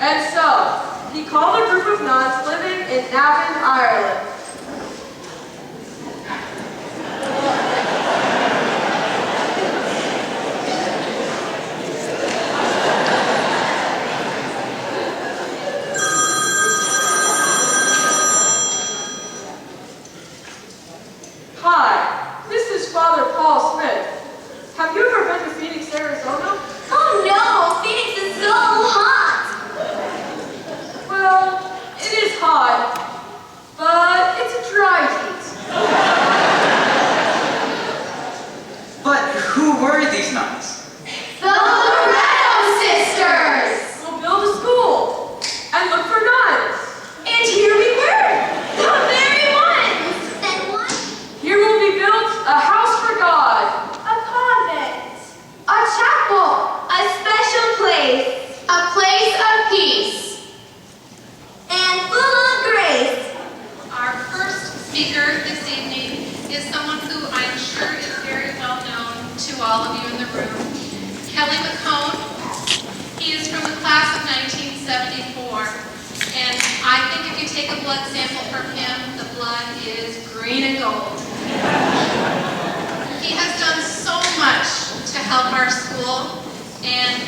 And so, he called a group of nuns living in Navan, Ireland. Hi, this is Father Paul Smith. Have you ever been to Phoenix, Arizona? Oh no, Phoenix is so hot! Well, it is hot, but it's a dry heat. But who were these nuns? The Loreto sisters! We'll build a school and look for nuns. And here we were, the very ones! Then what? Here will be built a house for God, A convent. A chapel. A special place. A place of peace. And full of grace. Our first speaker this evening is someone who I'm sure is very well known to all of you in the room, Kelly Mccomb. He is from the class of 1974, and I think if you take a blood sample from him, the blood is green and gold. He has done so much to help our school and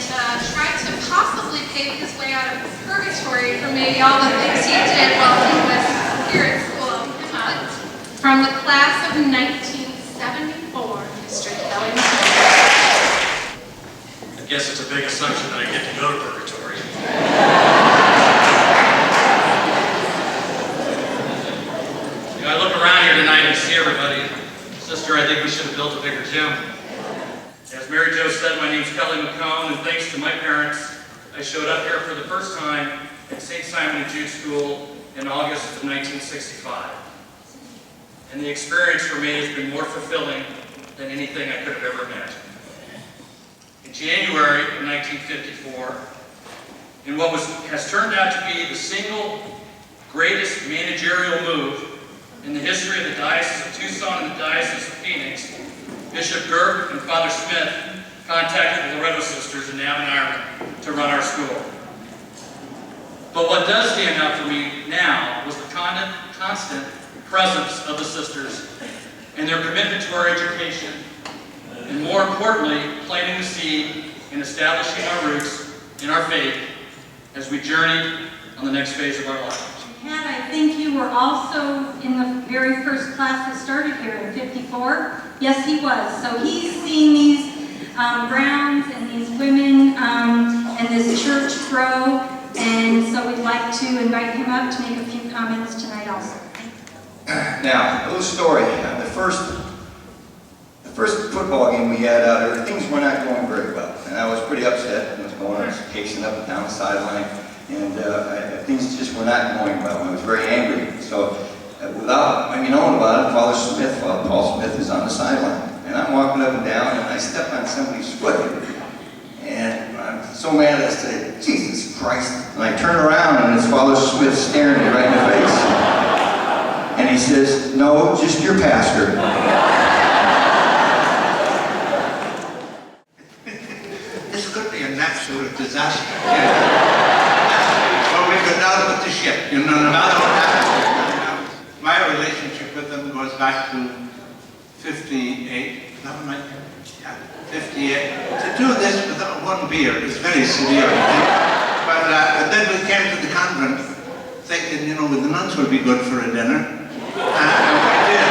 tried to possibly pave his way out of purgatory for maybe all the things he did while he was here at school. From the class of 1974, Mr. Kelly Mccomb. I guess it's a big assumption that I get to go to purgatory. You know, I look around here tonight and see everybody. Sister, I think we should have built a bigger gym. As Mary Jo said, my name's Kelly Mccomb, and thanks to my parents, I showed up here for the first time at St. Simon and Jude School in August of 1965. And the experience for me has been more fulfilling than anything I could have ever imagined. In January of 1954, in what has turned out to be the single greatest managerial move in the history of the Diocese of Tucson and the Diocese of Phoenix, Bishop Girk and Father Smith contacted the Loreto sisters in Navan, Ireland to run our school. But what does stand out for me now was the constant presence of the sisters and their commitment to our education, and more importantly, planting the seed in establishing our roots in our faith as we journey on the next phase of our lives. And I think you were also in the very first class that started here in '54. Yes, he was. So he's seen these grounds and these women and this church grow. And so we'd like to invite him up to make a few comments tonight also. Now, a little story. The first football game we had out there, things were not going very well. And I was pretty upset. I was pacing up and down the sideline. And things just were not going well. I was very angry. So without me knowing about it, Father Paul Smith is on the sideline. And I'm walking up and down, and I step on somebody's foot. And I'm so mad I said, Jesus Christ. And I turn around, and it's Father Smith staring me right in the face. And he says, no, just your pastor. This could be an absolute disaster. Well, we could now put the ship, no matter what happens. My relationship with them goes back to 58. Yeah, 58. To do this without one beer is very severe. But then we came to the convent thinking, the nuns would be good for a dinner. And we did.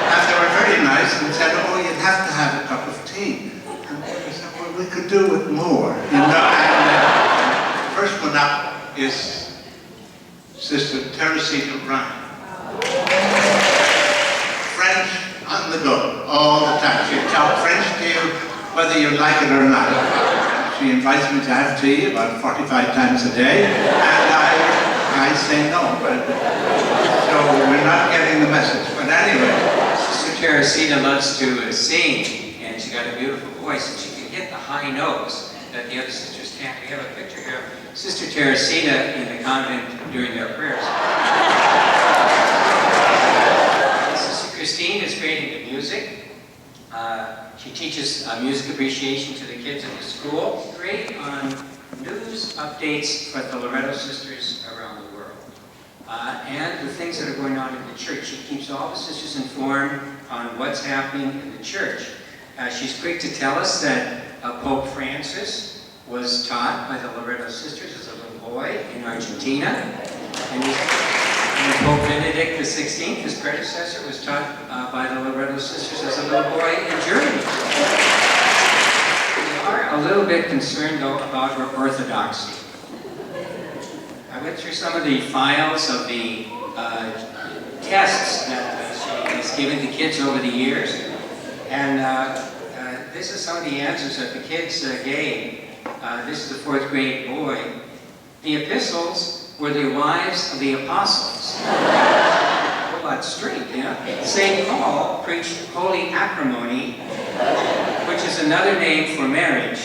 And they were very nice and said, oh, you'd have to have a cup of tea. And we said, well, we could do with more. And the first one up is Sister Teresita Ryan. French on the go, all the time. She'll talk French to you, whether you like it or not. She invites me to have tea about 45 times a day, and I say no. So we're not getting the message. But anyway. Sister Teresita loves to sing, and she's got a beautiful voice, and she can hit the high notes that the other sisters can't. We have a picture here of Sister Teresita in the convent during their prayers. Sister Christine is great into music. She teaches music appreciation to the kids at the school. Great on news updates for the Loreto sisters around the world. And the things that are going on in the church. She keeps all the sisters informed on what's happening in the church. She's quick to tell us that Pope Francis was taught by the Loreto sisters as a little boy in Argentina. And Pope Benedict XVI, his predecessor, was taught by the Loreto sisters as a little boy in Germany. We are a little bit concerned, though, about her orthodoxy. I went through some of the files of the tests that she has given to kids over the years, and this is some of the answers that the kids gave. This is the 4th grade boy. The epistles were the wives of the apostles. A whole lot straight, yeah? St. Paul preached holy acrimony, which is another name for marriage.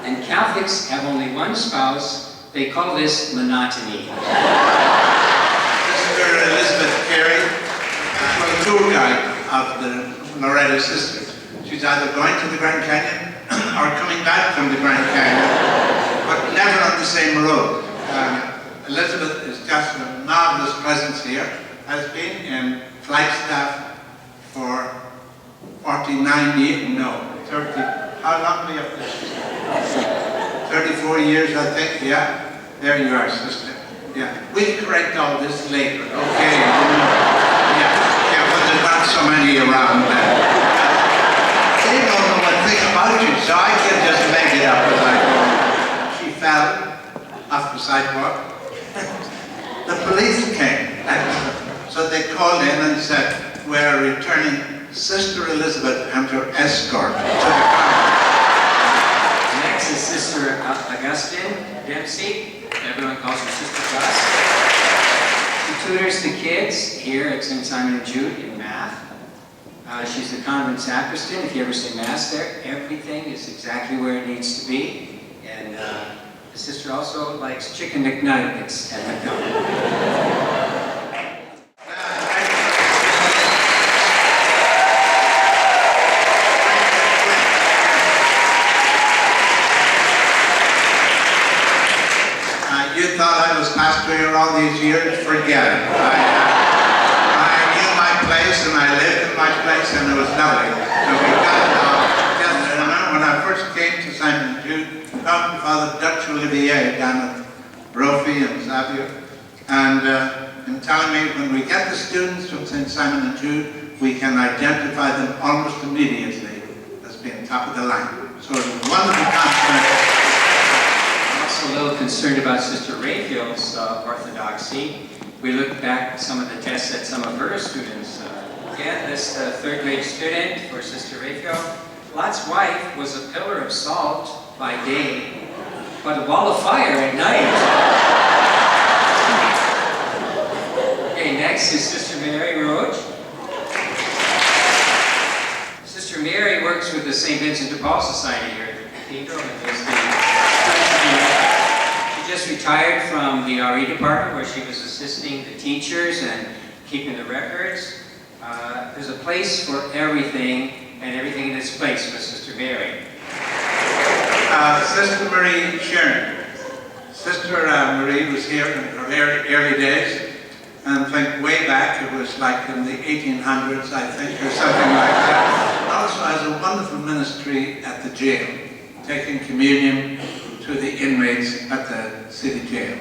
And Catholics have only one spouse. They call this monotony. Sister Elizabeth Carey was a tour guide of the Loreto sisters. She's either going to the Grand Canyon or coming back from the Grand Canyon, but never on the same road. Elizabeth is just a marvelous presence here, has been in Flagstaff for 49 years, no, 30, how long do you have this? 34 years, I think, yeah. There you are, sister. Yeah, we'll correct all this later, okay? Yeah, but there's not so many around then. They don't know one thing about you, so I can just make it up as I go. She fell off the sidewalk. The police came, so they called in and said, we're returning Sister Elizabeth and her escort to the car. Next is Sister Augustine Dempsey. Everyone calls her Sister Gus. She tutors the kids here at St. Simon and Jude in math. She's the convent sacristan. If you ever say Mass there, everything is exactly where it needs to be. And the sister also likes chicken McNuggets at Mccomb. You thought I was pastor here all these years? Forget it. I knew my place and I lived in my place and it was lovely. So we got it all. Just remember when I first came to Simon and Jude, talked to Father Dutch Olivier down at Brophy and Xavier, and telling me when we get the students from St. Simon and Jude, we can identify them almost immediately as being top of the line. So it was a wonderful compliment. A little concerned about Sister Raphael's orthodoxy. We looked back at some of the tests that some of her students again, this 3rd grade student for Sister Raphael. Lot's wife was a pillar of salt by day, but a ball of fire at night. Okay, next is Sister Mary Roach. Sister Mary works with the St. Vincent de Paul Society here at the Cathedral, and is the just retired from the RE department where she was assisting the teachers and keeping the records. There's a place for everything, and everything in its place for Sister Mary. Sister Marie Sharon. Sister Marie was here in her early days, and I think way back it was like in the 1800s, I think, or something like that. Also has a wonderful ministry at the jail, taking communion to the inmates at the city jail.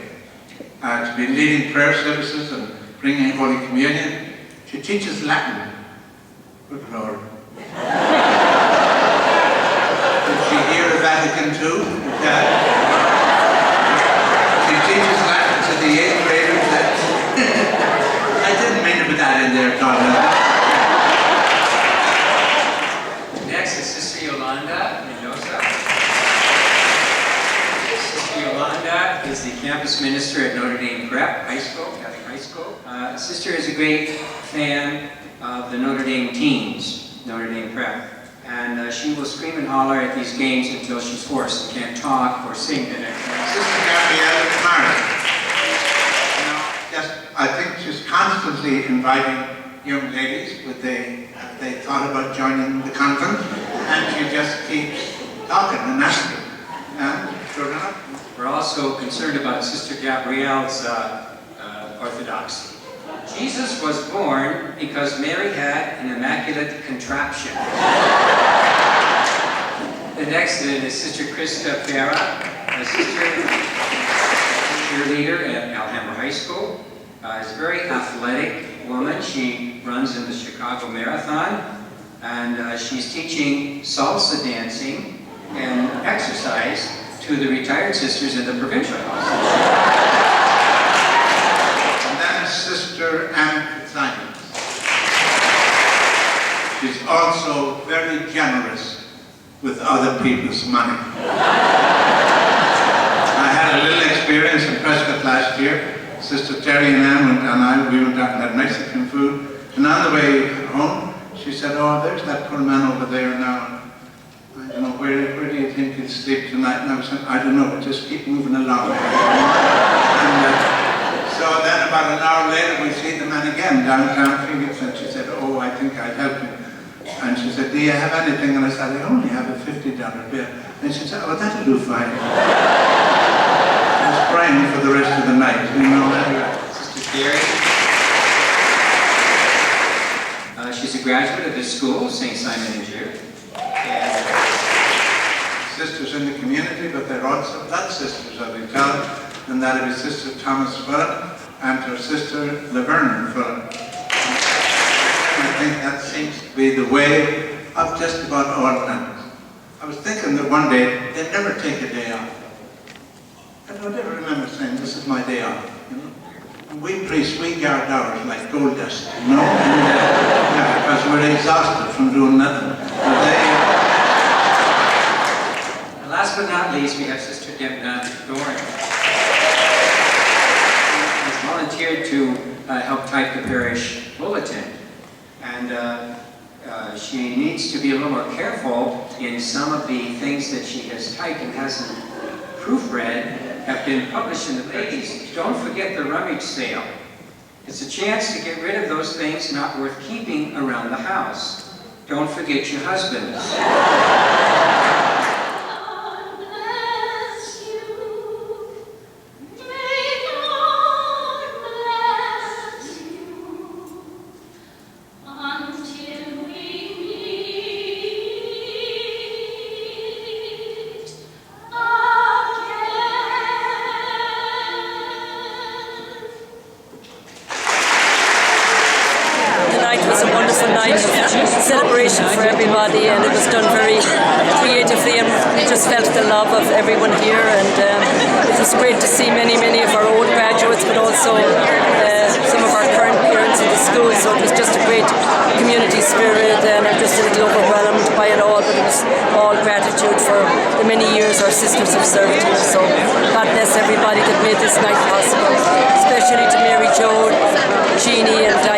To be leading prayer services and bringing Holy Communion. She teaches Latin. Good Lord. Did she hear of Vatican II? She teaches Latin to the 8th graders. I didn't mean to put that in there, Tom. Next is Sister Yolanda Mendoza. Yolanda is the campus minister at Notre Dame Prep High School, Catholic High School. Sister is a great fan of the Notre Dame teams, Notre Dame Prep. And she will scream and holler at these games until she's forced and can't talk or sing the next time. Sister Gabrielle Murray. I think she's constantly inviting young ladies, but they thought about joining the convent, and she just keeps talking and asking. And sure enough. We're also concerned about Sister Gabrielle's orthodoxy. Jesus was born because Mary had an immaculate contraption. The next is Sister Krista Farah, a sister cheerleader at Alhambra High School. Is a very athletic woman. She runs in the Chicago Marathon, and she's teaching salsa dancing and exercise to the retired sisters in the provincial house. And then Sister Anne Simon. She's also very generous with other people's money. I had a little experience in Prescott last year. Sister Terry and Anne we went out and had Mexican food. And on the way home, she said, oh, there's that poor man over there now. I don't know, where do you think he'll sleep tonight? And I was saying, I don't know, but just keep moving along. And so then about an hour later, we see the man again downtown Phoenix, and she said, oh, I think I'll help him. And she said, do you have anything? And I said, I only have a $50 bill. And she said, oh, that'll do fine. I was praying for the rest of the night, you know. Sister Gary. She's a graduate of this school, St. Simon and Jude. And sisters in the community, but they're also blood sisters, as we tell them, and that is Sister Thomas Phillip and her sister Laverne Phillip. I think that seems to be the way of just about all families. I was thinking that one day they'd never take a day off. I don't ever remember saying, this is my day off. You know? We priests, we guard ours like gold dust, you know? And, because we're exhausted from doing nothing. And last but not least, we have Sister Dempsey Doran. She's volunteered to help type the parish bulletin. And she needs to be a little more careful in some of the things that she has typed and hasn't proofread have been published in the ladies. Don't forget the rummage sale. It's a chance to get rid of those things not worth keeping around the house. Don't forget your husbands. Celebration for everybody, and it was done very creatively, and we just felt the love of everyone here, and it was great to see many of our old graduates, but also some of our current parents in the school, so it was just a great community spirit, and I'm just a little overwhelmed by it all, but it was all gratitude for the many years our sisters have served here, so God bless everybody that made this night possible, especially to Mary Jo, Jeannie and Diane.